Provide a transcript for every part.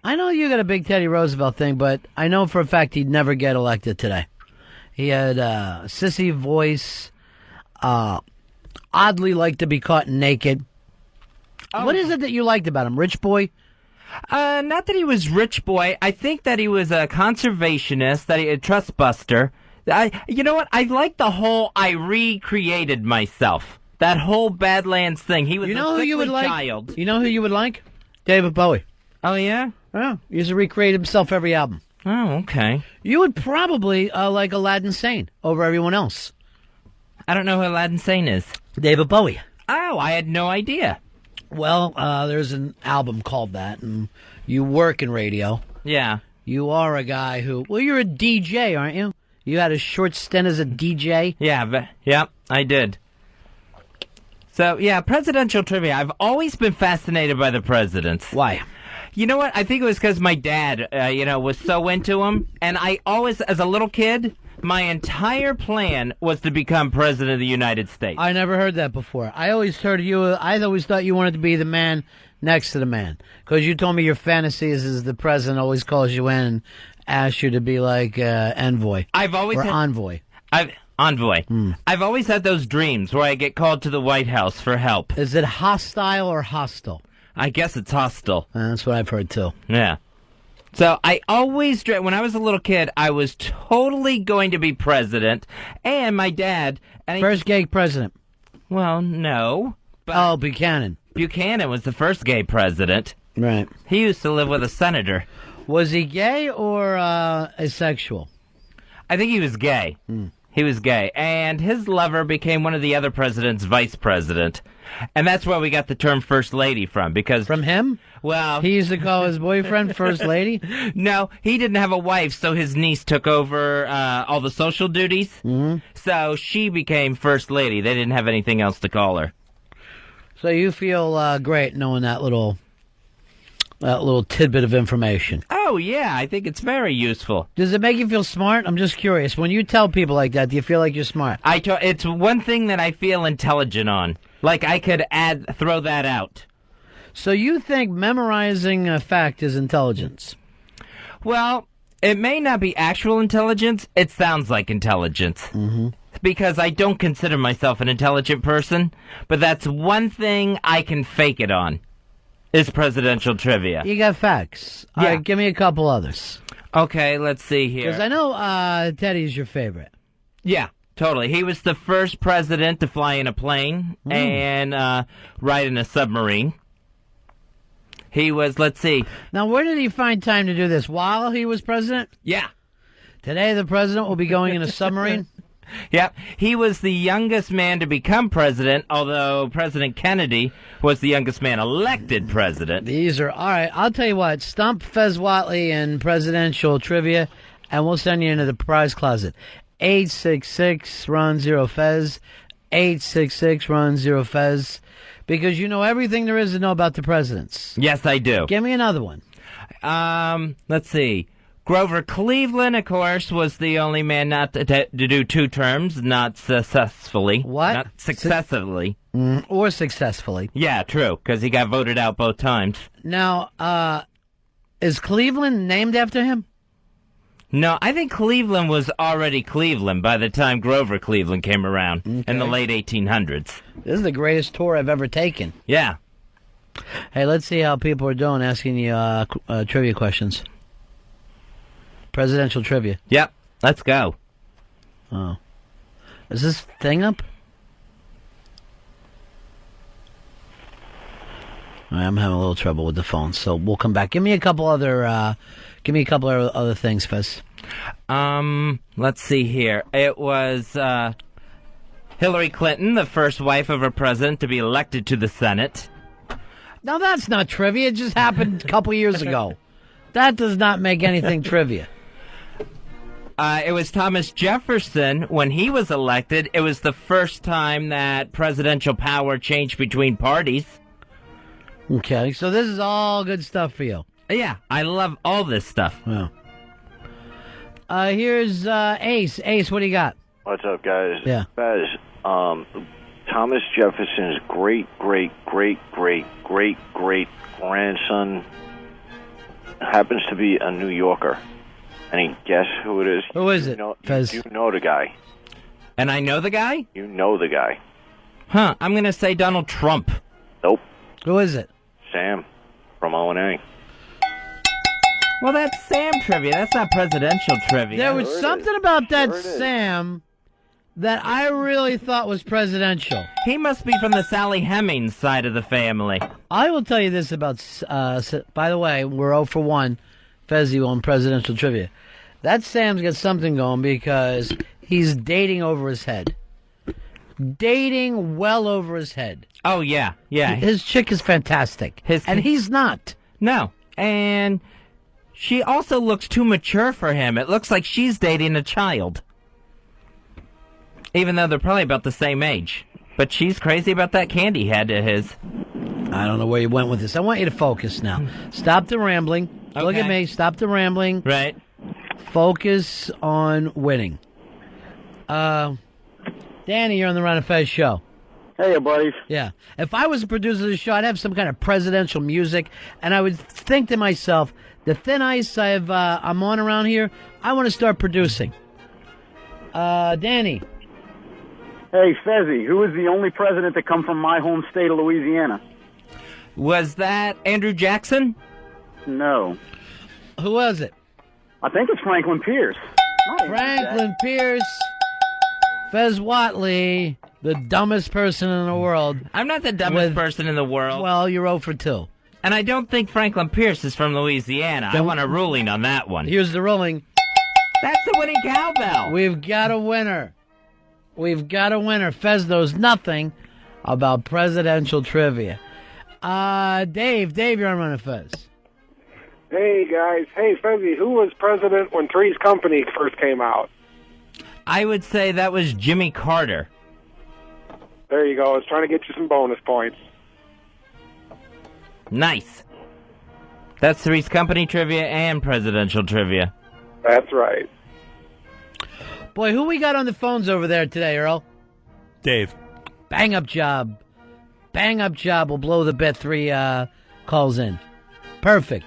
I know you got a big Teddy Roosevelt thing, but I know for a fact he'd never get elected today. He had a sissy voice, oddly liked to be caught naked. Oh. What is it that you liked about him? Rich boy? Not that he was rich boy. I think that he was a conservationist, that he a trust buster. You know what? I like the whole I recreated myself. That whole Badlands thing. He was a sickly child. You know who you would like? David Bowie. Oh, yeah? Yeah. He used to recreate himself every album. Oh, okay. You would probably like Aladdin Sane over everyone else. I don't know who Aladdin Sane is. David Bowie. Oh, I had no idea. Well, there's an album called that, and you work in radio. Yeah. You are a guy who... Well, you're a DJ, aren't you? You had a short stint as a DJ? Yeah, I did. So, yeah, presidential trivia. I've always been fascinated by the presidents. Why? You know what? I think it was because my dad, was so into him. And I always, as a little kid, my entire plan was to become president of the United States. I never heard that before. I always thought you wanted to be the man next to the man. Because you told me your fantasy is the president always calls you in and asks you to be like envoy. Envoy. Envoy. I've always had those dreams where I get called to the White House for help. Is it hostile or hostile? I guess it's hostile. That's what I've heard, too. Yeah. So I always dreamt, when I was a little kid, I was totally going to be president, and my dad... First gay president. Well, no. But Buchanan. Buchanan was the first gay president. Right. He used to live with a senator. Was he gay or asexual? I think he was gay. He was gay. And his lover became one of the other president's vice president. And that's where we got the term First Lady from, because... From him? Well... He used to call his boyfriend First Lady? No, he didn't have a wife, so his niece took over all the social duties. Mm-hmm. So she became First Lady. They didn't have anything else to call her. So you feel great knowing that little tidbit of information. Oh, yeah, I think it's very useful. Does it make you feel smart? I'm just curious. When you tell people like that, do you feel like you're smart? It's one thing that I feel intelligent on. Like I could throw that out. So you think memorizing a fact is intelligence? Well, it may not be actual intelligence. It sounds like intelligence. Mm-hmm. Because I don't consider myself an intelligent person, but that's one thing I can fake it on. Is presidential trivia. You got facts. Yeah. All right, give me a couple others. Okay, let's see here. Because I know Teddy's your favorite. Yeah, totally. He was the first president to fly in a plane and ride in a submarine. He was, let's see. Now, where did he find time to do this? While he was president? Yeah. Today the president will be going in a submarine? Yep. He was the youngest man to become president, although President Kennedy was the youngest man elected president. All right, I'll tell you what. Stump Fez Watley in presidential trivia, and we'll send you into the prize closet. 866-RUN-0-FEZ. 866-RUN-0-FEZ. Because you know everything there is to know about the presidents. Yes, I do. Give me another one. Let's see. Grover Cleveland, of course, was the only man not to do two terms, not successfully. What? Not successively. Or successfully. Yeah, true, because he got voted out both times. Now, is Cleveland named after him? No, I think Cleveland was already Cleveland by the time Grover Cleveland came around in the late 1800s. This is the greatest tour I've ever taken. Yeah. Hey, let's see how people are doing asking you trivia questions. Presidential trivia. Yep, let's go. Oh. Is this thing up? All right, I'm having a little trouble with the phone, so we'll come back. Give me a couple other things, Fez. Let's see here. It was Hillary Clinton, the first wife of a president to be elected to the Senate. Now, that's not trivia. It just happened a couple years ago. That does not make anything trivia. It was Thomas Jefferson, when he was elected, it was the first time that presidential power changed between parties. Okay, so this is all good stuff for you. Yeah, I love all this stuff. Wow. Here's Ace. Ace, what do you got? What's up, guys? Yeah. Guys, Thomas Jefferson's great grandson happens to be a New Yorker. Any guess who it is? Who is it, Fez? You know the guy. And I know the guy? You know the guy. Huh, I'm going to say Donald Trump. Nope. Who is it? Sam from O&A. Well, that's Sam trivia. That's not presidential trivia. There was Sure it something is. about that Sure it is. Sam that I really thought was presidential. He must be from the Sally Hemings side of the family. I will tell you this about, by the way, we're 0 for 1, Fezzi on presidential trivia. That Sam's got something going because he's dating over his head. Dating well over his head. Oh, yeah, yeah. His chick is fantastic. And he's not. No, and she also looks too mature for him. It looks like she's dating a child. Even though they're probably about the same age. But she's crazy about that candy head of his. I don't know where you went with this. I want you to focus now. Stop the rambling. Look at Okay. me. Stop the rambling. Right. Focus on winning. Danny, you're on the Ron and Fez show. Hey, buddies. Yeah. If I was a producer of the show, I'd have some kind of presidential music, and I would think to myself, the thin ice I'm on around here, I want to start producing. Danny. Hey, Fezzi, who is the only president to come from my home state of Louisiana? Was that Andrew Jackson? No. Who was it? I think it's Franklin Pierce. Franklin Pierce. Fez Watley, the dumbest person in the world. I'm not the dumbest person in the world. Well, you're 0 for 2. And I don't think Franklin Pierce is from Louisiana. I want a ruling on that one. Here's the ruling. That's the winning cowbell. We've got a winner. We've got a winner. Fez knows nothing about presidential trivia. Dave, you're on Run of Fez. Hey, guys. Hey, Fezzi, who was president when Three's Company first came out? I would say that was Jimmy Carter. There you go. I was trying to get you some bonus points. Nice. That's Three's Company trivia and presidential trivia. That's right. Boy, who we got on the phones over there today, Earl? Dave. Bang up job. Bang up job will blow the bet 3 calls in. Perfect.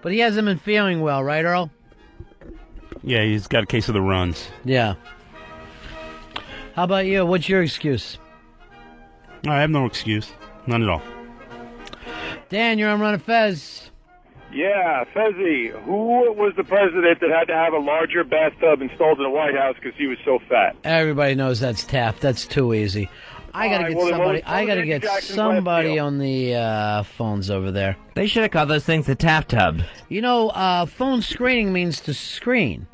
But he hasn't been feeling well, right, Earl? Yeah, he's got a case of the runs. Yeah. How about you? What's your excuse? I have no excuse. None at all. Dan, you're on Run of Fez. Yeah, Fezzi, who was the president that had to have a larger bathtub installed in the White House because he was so fat? Everybody knows that's Taft. That's too easy. I gotta All right, get well, then somebody. what I was gotta Andrew get Jackson's somebody last deal? on the phones over there. They should have called those things the Bathtub. You know, phone screening means to screen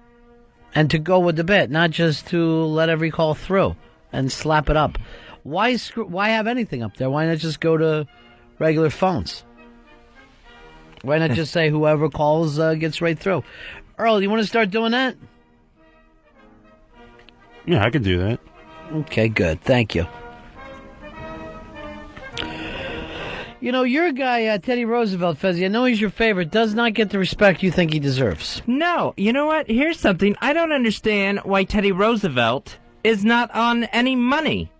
and to go with the bit, not just to let every call through and slap it up. Why have anything up there? Why not just go to regular phones? Why not just say whoever calls gets right through? Earl, you want to start doing that? Yeah, I can do that. Okay, good. Thank you. You know, your guy, Teddy Roosevelt, Fezzi, I know he's your favorite, does not get the respect you think he deserves. No, you know what? Here's something. I don't understand why Teddy Roosevelt is not on any money.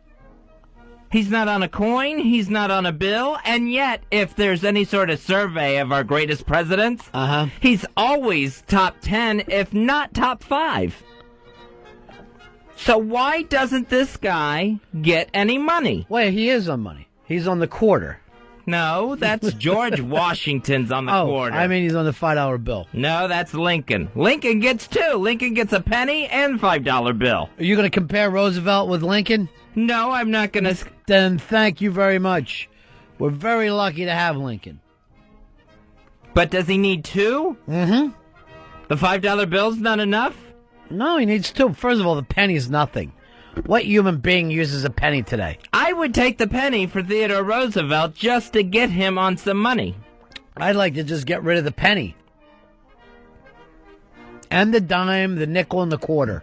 He's not on a coin, he's not on a bill, and yet, if there's any sort of survey of our greatest presidents, he's always top 10, if not top 5. So why doesn't this guy get any money? Wait, he is on money. He's on the quarter. No, that's George Washington's on the quarter. I mean he's on the $5 bill. No, that's Lincoln. Lincoln gets 2. Lincoln gets a penny and $5 bill. Are you going to compare Roosevelt with Lincoln? No, I'm not going to. Then thank you very much. We're very lucky to have Lincoln. But does he need 2? Mm-hmm. The $5 bill's not enough? No, he needs 2. First of all, the penny's nothing. What human being uses a penny today? I would take the penny for Theodore Roosevelt just to get him on some money. I'd like to just get rid of the penny. And the dime, the nickel, and the quarter.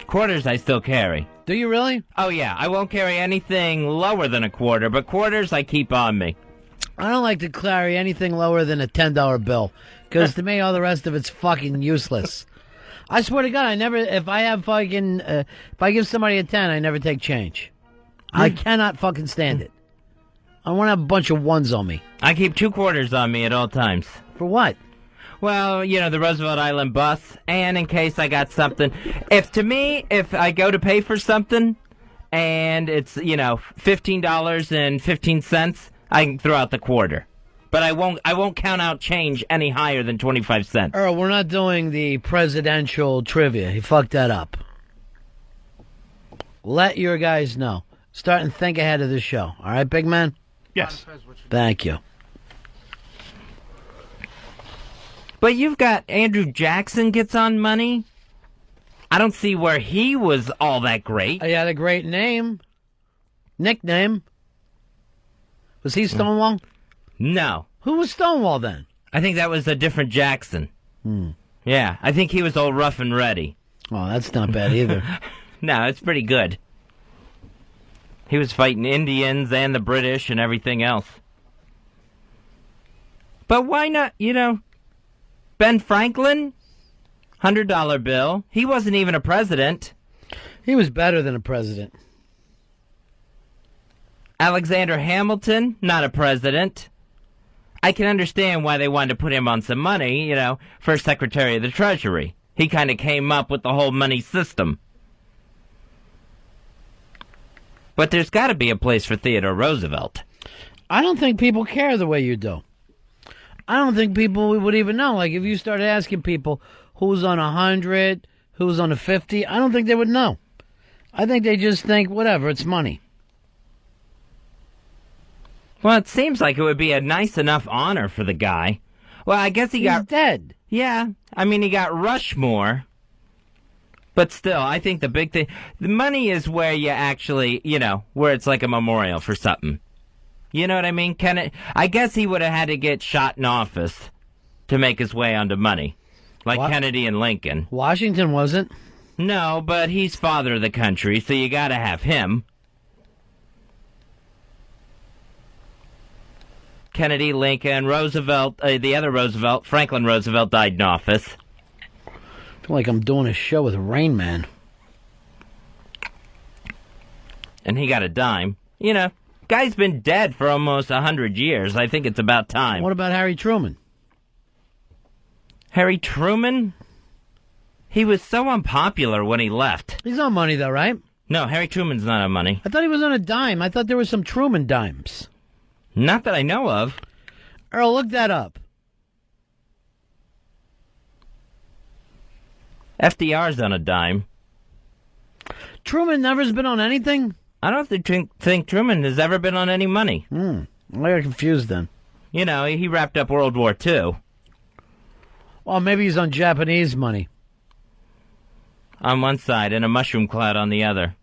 Quarters I still carry. Do you really? Oh, yeah. I won't carry anything lower than a quarter, but quarters I keep on me. I don't like to carry anything lower than a $10 bill. Because to me, all the rest of it's fucking useless. I swear to God, if I give somebody a 10, I never take change. I cannot fucking stand it. I want to have a bunch of ones on me. I keep 2 quarters on me at all times. For what? Well, the Roosevelt Island bus, and in case I got something. If I go to pay for something, and it's, $15.15, I can throw out the quarter. But I won't count out change any higher than 25 cents. Earl, we're not doing the presidential trivia. He fucked that up. Let your guys know. Start and think ahead of the show. All right, big man? Yes. Thank you. But you've got Andrew Jackson gets on money. I don't see where he was all that great. He had a great name. Nickname. Was he Stonewall? No. Who was Stonewall then? I think that was a different Jackson. Yeah, I think he was all rough and ready. Oh, that's not bad either. No, it's pretty good. He was fighting Indians and the British and everything else. But why not, Ben Franklin? $100 bill. He wasn't even a president. He was better than a president. Alexander Hamilton, not a president. I can understand why they wanted to put him on some money, for Secretary of the Treasury. He kind of came up with the whole money system. But there's got to be a place for Theodore Roosevelt. I don't think people care the way you do. I don't think people would even know. Like, if you started asking people who's on 100, who's on a 50, I don't think they would know. I think they just think, whatever, it's money. Well, it seems like it would be a nice enough honor for the guy. Well, I guess He's dead. Yeah, he got Rushmore. But still, I think the big thing, the money is where you actually, where it's like a memorial for something. You know what I mean? I guess he would have had to get shot in office to make his way onto money, like Kennedy and Lincoln. Washington wasn't. No, but he's father of the country, so you got to have him. Kennedy, Lincoln, Roosevelt, the other Roosevelt, Franklin Roosevelt, died in office. I feel like I'm doing a show with Rain Man. And he got a dime. Guy's been dead for almost 100 years. I think it's about time. What about Harry Truman? Harry Truman? He was so unpopular when he left. He's on money, though, right? No, Harry Truman's not on money. I thought he was on a dime. I thought there were some Truman dimes. Not that I know of. Earl, look that up. FDR's on a dime. Truman never's been on anything? I don't think Truman has ever been on any money. I got confused then. He wrapped up World War II. Well, maybe he's on Japanese money. On one side and a mushroom cloud on the other.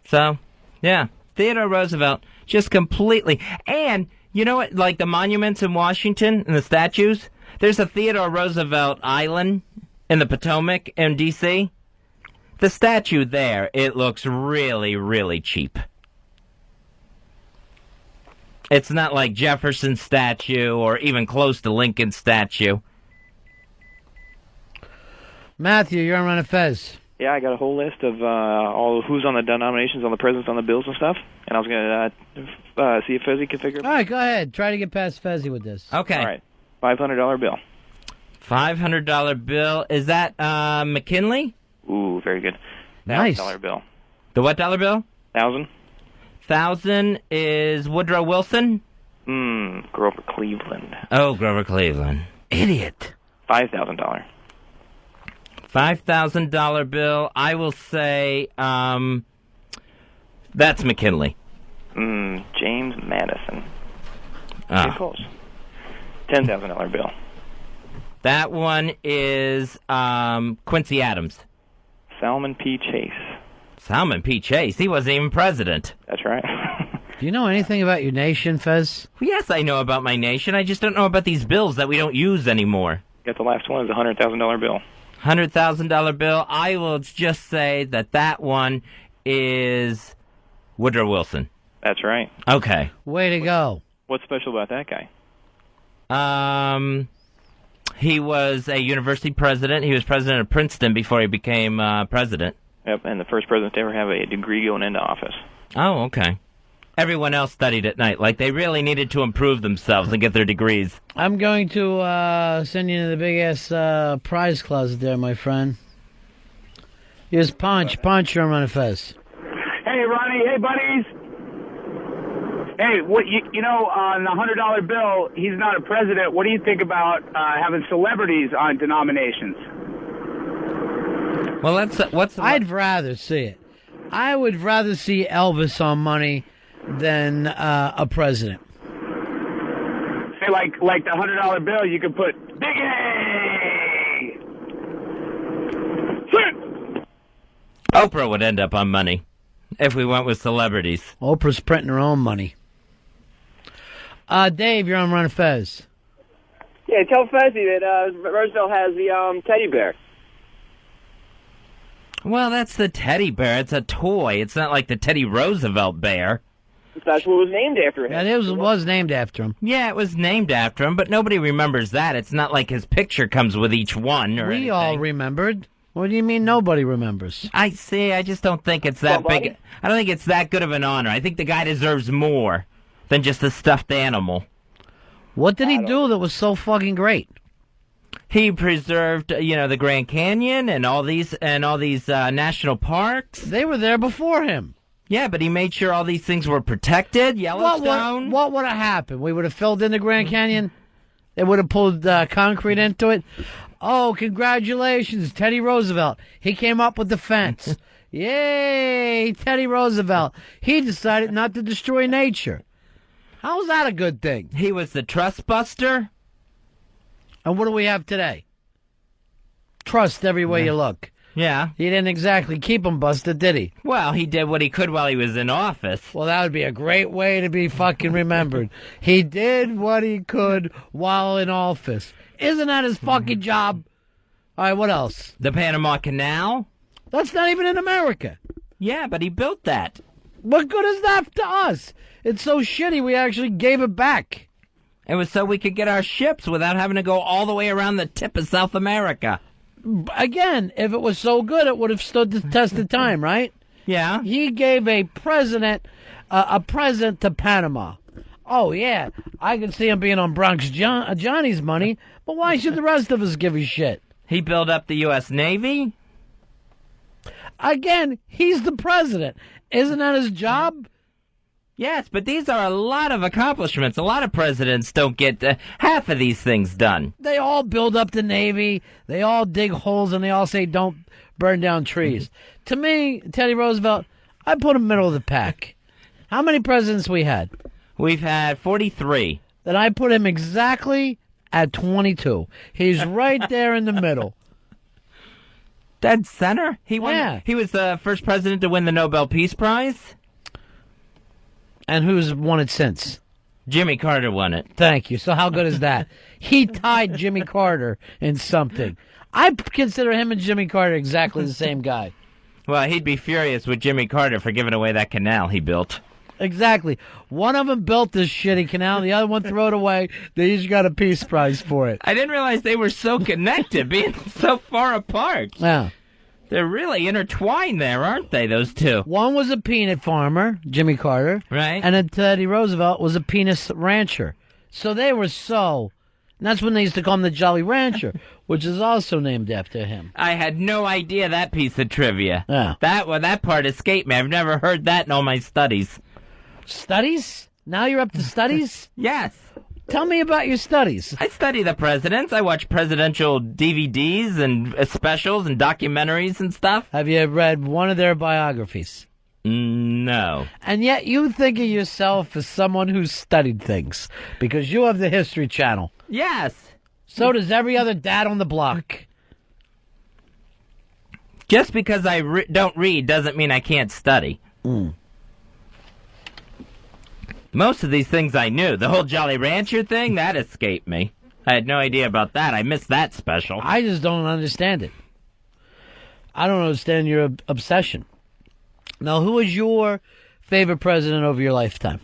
So, yeah, Theodore Roosevelt just completely. And, you know what, like the monuments in Washington and the statues? There's a Theodore Roosevelt Island in the Potomac in D.C. The statue there, it looks really, really cheap. It's not like Jefferson's statue or even close to Lincoln's statue. Matthew, you're on Run of Fez. Yeah, I got a whole list of all who's on the denominations, on the presidents, on the bills and stuff, and I was going to see if Fezzi could figure it out. All right, go ahead. Try to get past Fezzi with this. Okay. All right. $500 bill. $500 bill. Is that McKinley? Ooh, very good. Nice. $1,000 bill. The what dollar bill? 1,000. 1,000 is Woodrow Wilson? Grover Cleveland. Oh, Grover Cleveland. Idiot. $5,000. $5,000 bill. I will say that's McKinley. James Madison. Ah. Pretty close. $10,000 bill. That one is Quincy Adams. Salmon P. Chase. Salmon P. Chase. He wasn't even president. That's right. Do you know anything about your nation, Fez? Yes, I know about my nation. I just don't know about these bills that we don't use anymore. Got the last one is a $100,000 bill. $100,000 bill. I will just say that one is Woodrow Wilson. That's right. Okay. Way to go. What's special about that guy? He was a university president. He was president of Princeton before he became president. Yep, and the first president to ever have a degree going into office. Oh, okay. Everyone else studied at night, like they really needed to improve themselves and get their degrees. I'm going to send you to the big-ass prize closet there, my friend. Here's Punch. Punch, you're on Run Fez. Hey, Ronnie. Hey, buddies. Hey, what you know, on the $100 bill, he's not a president. What do you think about having celebrities on denominations? Well, I'd rather see it. I would rather see Elvis on money than a president. Say, like the $100 bill, you could put Big A. Oprah would end up on money if we went with celebrities. Oprah's printing her own money. Dave, you're on Run Fez. Yeah, tell Fezzi that Roosevelt has the teddy bear. Well, that's the teddy bear. It's a toy. It's not like the Teddy Roosevelt bear. That's what was named after him. Yeah, it was named after him. Yeah, it was named after him, but nobody remembers that. It's not like his picture comes with each one or anything. We all remembered. What do you mean nobody remembers? I see. I just don't think it's that Somebody? big. I don't think it's that good of an honor. I think the guy deserves more than just a stuffed animal. What did he do that was so fucking great? He preserved, the Grand Canyon and all these national parks. They were there before him. Yeah, but he made sure all these things were protected. Yellowstone. What would have happened? We would have filled in the Grand Canyon. They would have pulled concrete into it. Oh, congratulations, Teddy Roosevelt. He came up with the fence. Yay, Teddy Roosevelt. He decided not to destroy nature. How's that a good thing? He was the trust buster. And what do we have today? Trust every way you look. Yeah. He didn't exactly keep him busted, did he? Well, he did what he could while he was in office. Well, that would be a great way to be fucking remembered. He did what he could while in office. Isn't that his fucking job? All right, what else? The Panama Canal? That's not even in America. Yeah, but he built that. What good is that to us? It's so shitty we actually gave it back. It was so we could get our ships without having to go all the way around the tip of South America. Again, if it was so good, it would have stood the test of time, right? Yeah. He gave a present to Panama. Oh, yeah, I can see him being on Bronx Johnny's money, but why should the rest of us give a shit? He built up the U.S. Navy. Again, he's the president. Isn't that his job? Yes, but these are a lot of accomplishments. A lot of presidents don't get half of these things done. They all build up the Navy. They all dig holes, and they all say don't burn down trees. To me, Teddy Roosevelt, I put him middle of the pack. How many presidents we had? We've had 43. Then I put him exactly at 22. He's right there in the middle. Dead center? He won. Yeah. He was the first president to win the Nobel Peace Prize. And who's won it since? Jimmy Carter won it. Thank you. So how good is that? He tied Jimmy Carter in something. I consider him and Jimmy Carter exactly the same guy. Well, he'd be furious with Jimmy Carter for giving away that canal he built. Exactly. One of them built this shitty canal, the other one threw it away. They each got a Peace Prize for it. I didn't realize they were so connected, being so far apart. Yeah. They're really intertwined there, aren't they, those two? One was a peanut farmer, Jimmy Carter. Right. And then Teddy Roosevelt was a penis rancher. So they were so... And that's when they used to call him the Jolly Rancher, which is also named after him. I had no idea that piece of trivia. Yeah. That part escaped me. I've never heard that in all my studies. Studies? Now you're up to studies? Yes. Tell me about your studies. I study the presidents. I watch presidential DVDs and specials and documentaries and stuff. Have you read one of their biographies? No. And yet you think of yourself as someone who's studied things because you have the History Channel. Yes. So does every other dad on the block. Just because I don't read doesn't mean I can't study. Most of these things I knew. The whole Jolly Rancher thing, that escaped me. I had no idea about that. I missed that special. I just don't understand it. I don't understand your obsession. Now, who is your favorite president over your lifetime?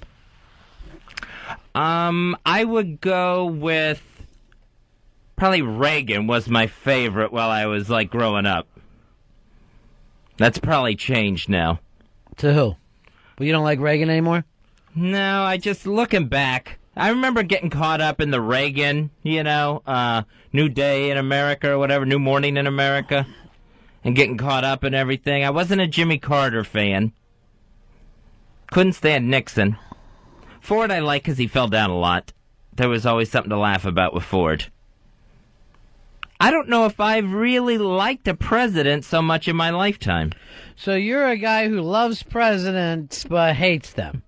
I would go with probably Reagan was my favorite while I was growing up. That's probably changed now. To who? But you don't like Reagan anymore? No, I just looking back. I remember getting caught up in the Reagan, New Day in America or whatever, New Morning in America, and getting caught up in everything. I wasn't a Jimmy Carter fan. Couldn't stand Nixon. Ford I like because he fell down a lot. There was always something to laugh about with Ford. I don't know if I've really liked a president so much in my lifetime. So you're a guy who loves presidents but hates them.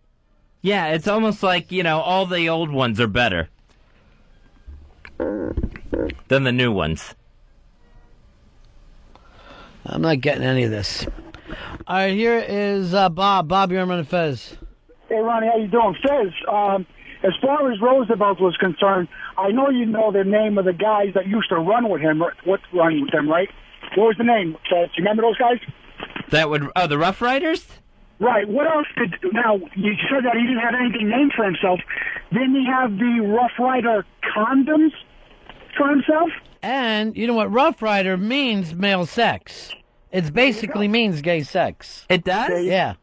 Yeah, it's almost like, all the old ones are better than the new ones. I'm not getting any of this. All right, here is Bob. Bob, you're on Fez. Hey, Ronnie, how you doing? Fez, as far as Roosevelt was concerned, I know you know the name of the guys that used to run with him, right? What was the name, Fez? You remember those guys? The Rough Riders? Right. What else now, you said that he didn't have anything named for himself. Didn't he have the Rough Rider condoms for himself? And you know what Rough Rider means? Male sex. It basically means gay sex. It does? Yeah.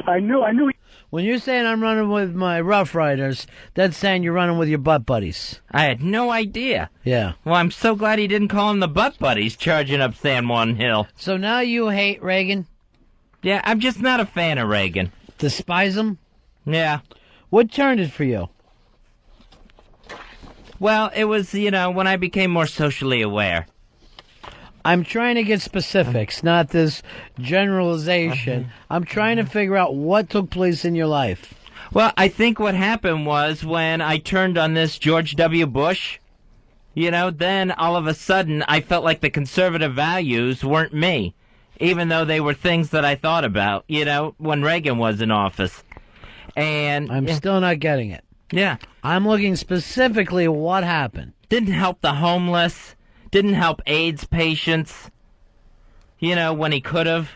I knew. When you're saying I'm running with my Rough Riders, that's saying you're running with your butt buddies. I had no idea. Yeah. Well, I'm so glad he didn't call them the butt buddies charging up San Juan Hill. So now you hate Reagan? Yeah, I'm just not a fan of Reagan. Despise him? Yeah. What turned it for you? Well, it was, when I became more socially aware. I'm trying to get specifics, not this generalization. I'm trying to figure out what took place in your life. Well, I think what happened was when I turned on this George W. Bush, then all of a sudden I felt like the conservative values weren't me, even though they were things that I thought about, when Reagan was in office. And I'm still not getting it. Yeah. I'm looking specifically at what happened. Didn't help the homeless. Didn't help AIDS patients, when he could have.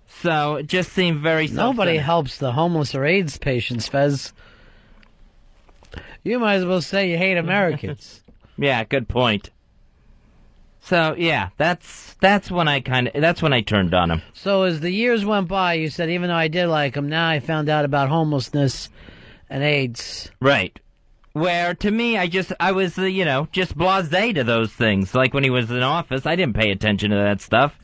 So it just seemed very Nobody helps the homeless or AIDS patients, Fez. You might as well say you hate Americans. Yeah, good point. So yeah, that's when I turned on him. So as the years went by, you said even though I did like him, now I found out about homelessness and AIDS. Right. Where, to me, I was, just blasé to those things. Like when he was in office, I didn't pay attention to that stuff.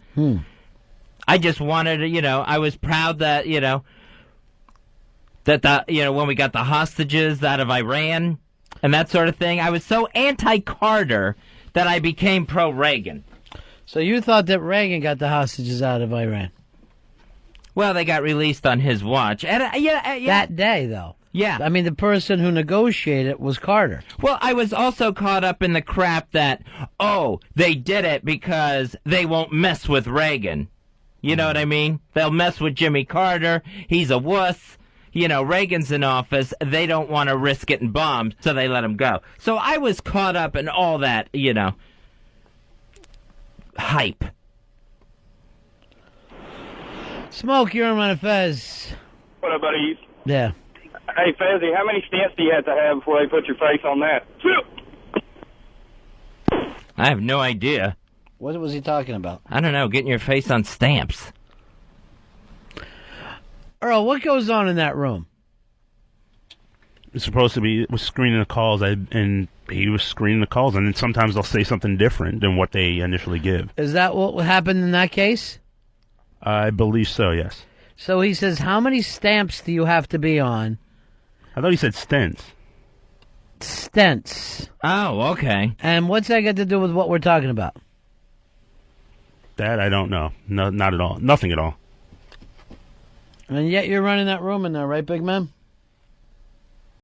I just wanted to, I was proud that, when we got the hostages out of Iran and that sort of thing, I was so anti-Carter that I became pro-Reagan. So you thought that Reagan got the hostages out of Iran? Well, they got released on his watch. And, That day, though. Yeah. I mean, the person who negotiated it was Carter. Well, I was also caught up in the crap that, they did it because they won't mess with Reagan. You know what I mean? They'll mess with Jimmy Carter. He's a wuss. Reagan's in office. They don't want to risk getting bombed, so they let him go. So I was caught up in all that, hype. Smoke, you're on Fez. What up, buddy? Yeah. Hey, Fezzy, how many stamps do you have to have before they put your face on that? I have no idea. What was he talking about? I don't know, getting your face on stamps. Earl, what goes on in that room? It's supposed to be was screening the calls, and he was screening the calls, and then sometimes they'll say something different than what they initially give. Is that what happened in that case? I believe so, yes. So he says, how many stamps do you have to be on? I thought he said stents. Stents. Oh, okay. And what's that got to do with what we're talking about? That I don't know. No, not at all. Nothing at all. And yet you're running that room in there, right, big man?